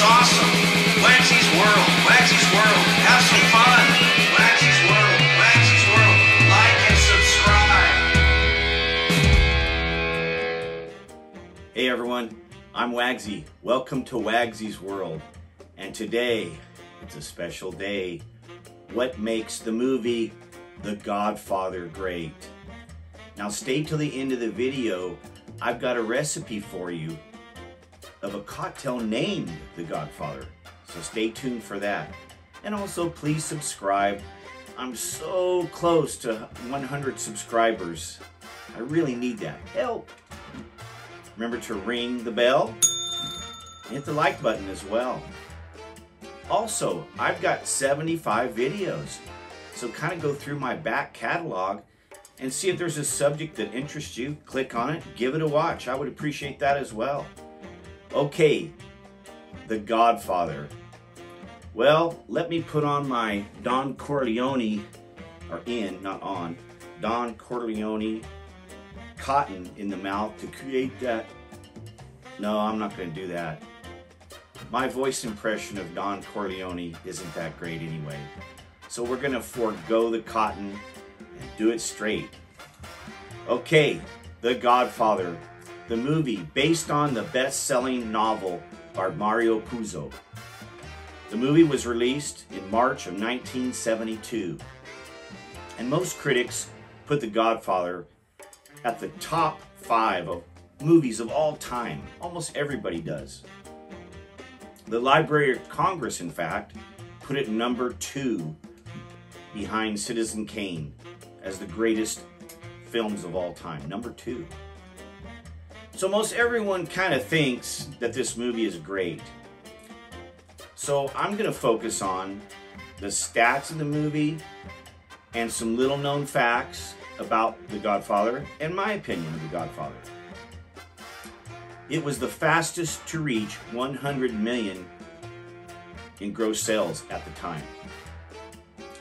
It's awesome. WAGSY'S World. WAGSY'S World. Have some fun. WAGSY'S World. WAGSY'S World. Like and subscribe. Hey everyone, I'm Wagsy. Welcome to WAGSY'S World. And today, it's a special day. What makes the movie The Godfather great? Now stay till the end of the video. I've got a recipe for you of a cocktail named The Godfather. So stay tuned for that. And also please subscribe. I'm so close to 100 subscribers. I really need that help. Remember to ring the bell and hit the like button as well. Also, I've got 75 videos. So kind of go through my back catalog and see if there's a subject that interests you. Click on it, give it a watch. I would appreciate that as well. Okay, The Godfather. Well, let me put on my Don Corleone, or in, not on, Don Corleone cotton in the mouth to create that. No, I'm not going to do that. My voice impression of Don Corleone isn't that great anyway. So we're going to forego the cotton and do it straight. Okay, The Godfather, the movie based on the best-selling novel by Mario Puzo. The movie was released in March of 1972. And most critics put The Godfather at the top 5 of movies of all time. Almost everybody does. The Library of Congress, in fact, put it number 2 behind Citizen Kane as the greatest films of all time. Number 2. So most everyone kind of thinks that this movie is great. So I'm going to focus on the stats of the movie and some little known facts about The Godfather and my opinion of The Godfather. It was the fastest to reach 100 million in gross sales at the time.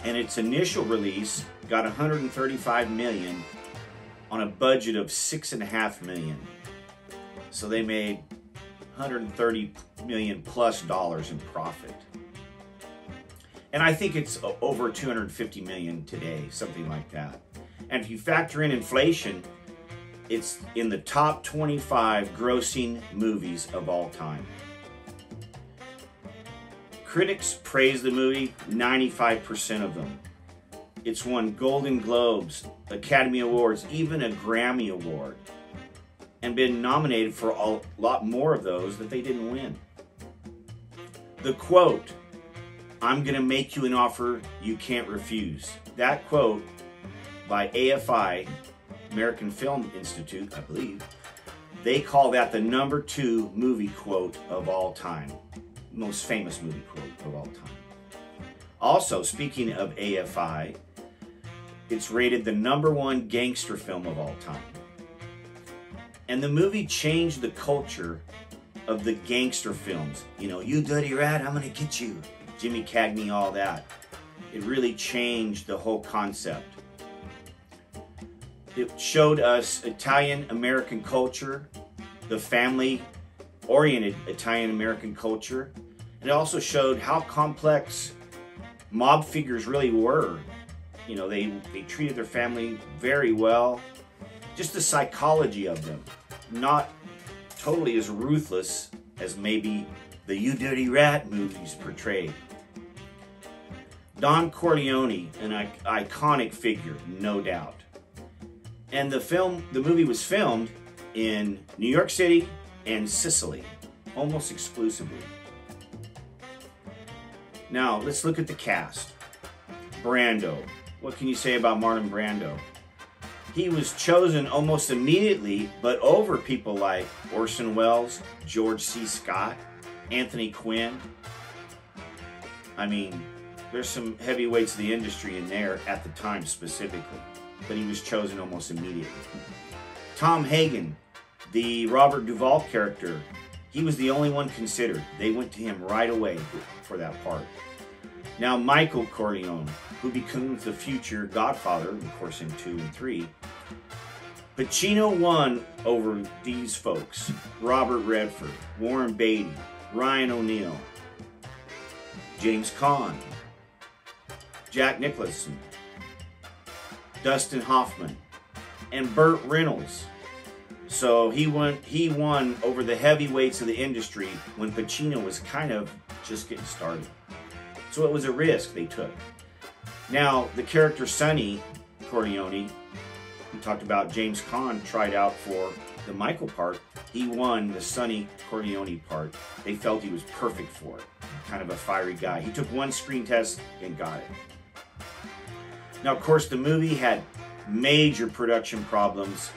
And its initial release got 135 million on a budget of $6.5 million. So they made 130 million plus dollars in profit. And I think it's over 250 million today, something like that. And if you factor in inflation, it's in the top 25 grossing movies of all time. Critics praise the movie, 95% of them. It's won Golden Globes, Academy Awards, even a Grammy Award, and been nominated for a lot more of those that they didn't win. The quote, "I'm gonna make you an offer you can't refuse." That quote by AFI, American Film Institute, I believe, they call that the number 2 movie quote of all time. Most famous movie quote of all time. Also, speaking of AFI, it's rated the number 1 gangster film of all time. And the movie changed the culture of the gangster films. You know, you dirty rat, I'm gonna get you. Jimmy Cagney, all that. It really changed the whole concept. It showed us Italian-American culture, the family-oriented Italian-American culture. And it also showed how complex mob figures really were. You know, they treated their family very well. Just the psychology of them. Not totally as ruthless as maybe the You Dirty Rat movies portrayed. Don Corleone, an iconic figure, no doubt. And the movie was filmed in New York City and Sicily, almost exclusively. Now, let's look at the cast. Brando. What can you say about Marlon Brando? He was chosen almost immediately, but over people like Orson Welles, George C. Scott, Anthony Quinn. I mean, there's some heavyweights of the industry in there at the time specifically, but he was chosen almost immediately. Tom Hagen, the Robert Duvall character, he was the only one considered. They went to him right away for that part. Now Michael Corleone, who becomes the future Godfather, of course in 2 and 3. Pacino won over these folks. Robert Redford, Warren Beatty, Ryan O'Neal, James Caan, Jack Nicholson, Dustin Hoffman, and Burt Reynolds. So he won over the heavyweights of the industry when Pacino was kind of just getting started. So it was a risk they took. Now, the character Sonny Corleone, we talked about, James Caan tried out for the Michael part. He won the Sonny Corleone part. They felt he was perfect for it. Kind of a fiery guy. He took one screen test and got it. Now, of course, the movie had major production problems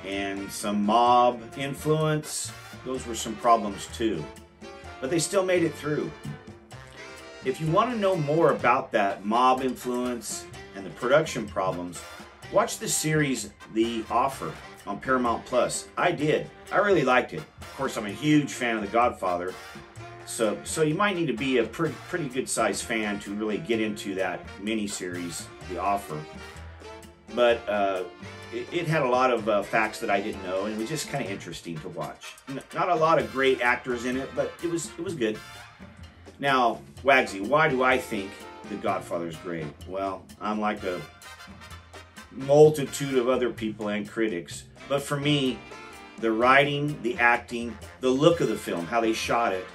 and some mob influence. Those were some problems too. But they still made it through. If you want to know more about that mob influence and the production problems, watch the series The Offer on Paramount Plus. I did. I really liked it. Of course, I'm a huge fan of The Godfather. So you might need to be a pretty good sized fan to really get into that miniseries, The Offer. But it had a lot of facts that I didn't know, and it was just kind of interesting to watch. Not a lot of great actors in it, but it was good. Now, Wagsy, why do I think The Godfather is great? Well, I'm like a multitude of other people and critics, but for me, the writing, the acting, the look of the film, how they shot it,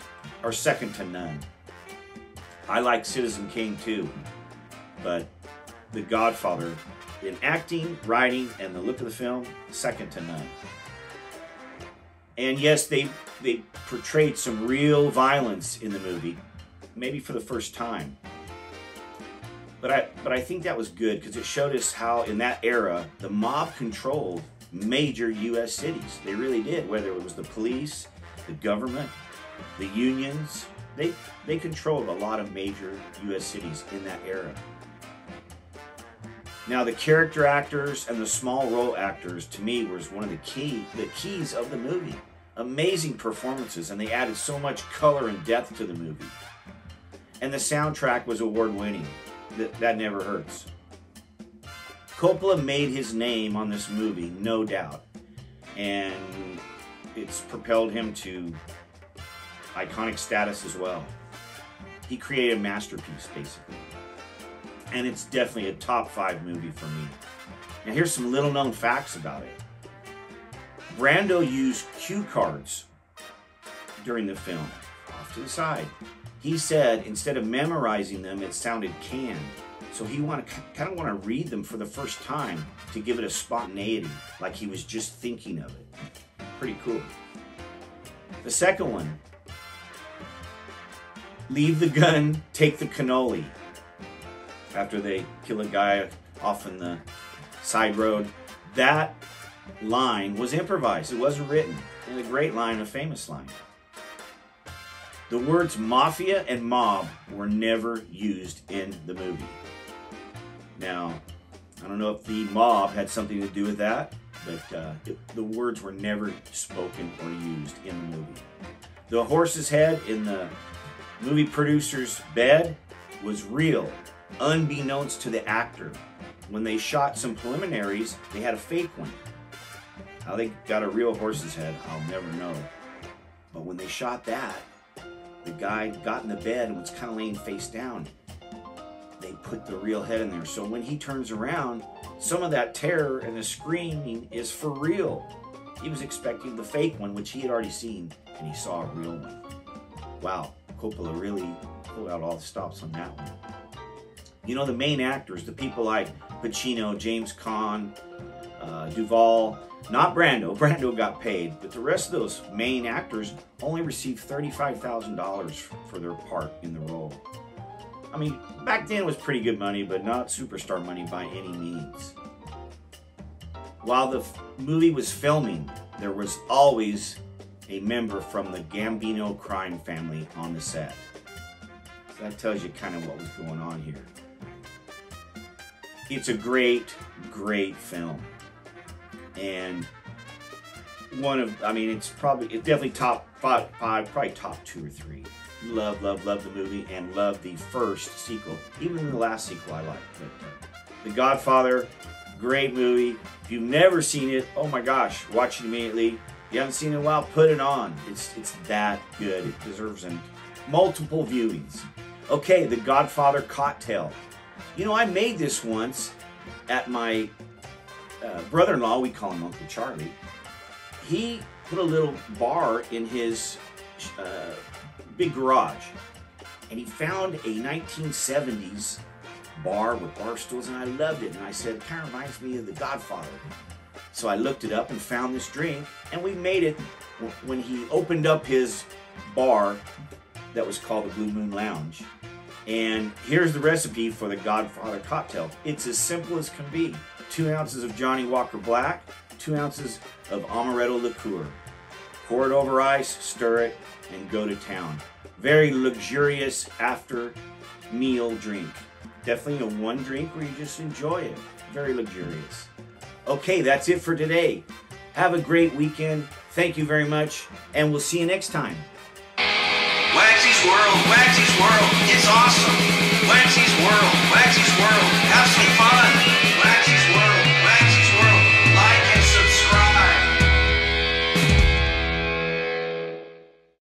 are second to none. I like Citizen Kane too, but The Godfather, in acting, writing, and the look of the film, second to none. And yes, they portrayed some real violence in the movie, maybe for the first time. But I think that was good because it showed us how in that era the mob controlled major U.S. cities. They really did, whether it was the police, the government, the unions. They controlled a lot of major U.S. cities in that era. Now, the character actors and the small role actors, to me, was one of the keys of the movie. Amazing performances, and they added so much color and depth to the movie. And the soundtrack was award-winning. That never hurts. Coppola made his name on this movie, no doubt. And it's propelled him to iconic status as well. He created a masterpiece, basically. And it's definitely a top 5 movie for me. Now here's some little known facts about it. Brando used cue cards during the film, off to the side. He said instead of memorizing them, it sounded canned. So he kind of want to read them for the first time to give it a spontaneity, like he was just thinking of it. Pretty cool. The second one, leave the gun, take the cannoli. After they kill a guy off in the side road. That line was improvised. It wasn't written. It was a great line, a famous line. The words mafia and mob were never used in the movie. Now, I don't know if the mob had something to do with that, but the words were never spoken or used in the movie. The horse's head in the movie producer's bed was real, unbeknownst to the actor. When they shot some preliminaries, they had a fake one. How they got a real horse's head, I'll never know. But when they shot that, the guy got in the bed and was kind of laying face down. They put the real head in there. So when he turns around, some of that terror and the screaming is for real. He was expecting the fake one, which he had already seen, and he saw a real one. Wow, Coppola really pulled out all the stops on that one. You know, the main actors, the people like Pacino, James Caan, Duvall, not Brando. Brando got paid, but the rest of those main actors only received $35,000 for their part in the role. I mean, back then it was pretty good money, but not superstar money by any means. While the movie was filming, there was always a member from the Gambino crime family on the set. So that tells you kind of what was going on here. It's a great, great film. And it's definitely top 5, probably top 2 or 3. Love the movie and love the first sequel. Even the last sequel I like. But The Godfather, great movie. If you've never seen it, oh my gosh, watch it immediately. If you haven't seen it in a while, put it on. It's that good. It deserves multiple viewings. Okay, the Godfather cocktail. You know, I made this once at my brother-in-law. We call him Uncle Charlie. He put a little bar in his big garage, and he found a 1970s bar with bar stools, and I loved it. And I said, it kind of reminds me of the Godfather. So I looked it up and found this drink, and we made it when he opened up his bar that was called the Blue Moon Lounge. And here's the recipe for the Godfather cocktail. It's as simple as can be. 2 ounces of Johnny Walker Black, 2 ounces of amaretto liqueur. Pour it over ice, stir it, and go to town. Very luxurious after meal drink. Definitely a one drink where you just enjoy it. Very luxurious. Okay, that's it for today. Have a great weekend. Thank you very much, and we'll see you next time. WAGSY'S World,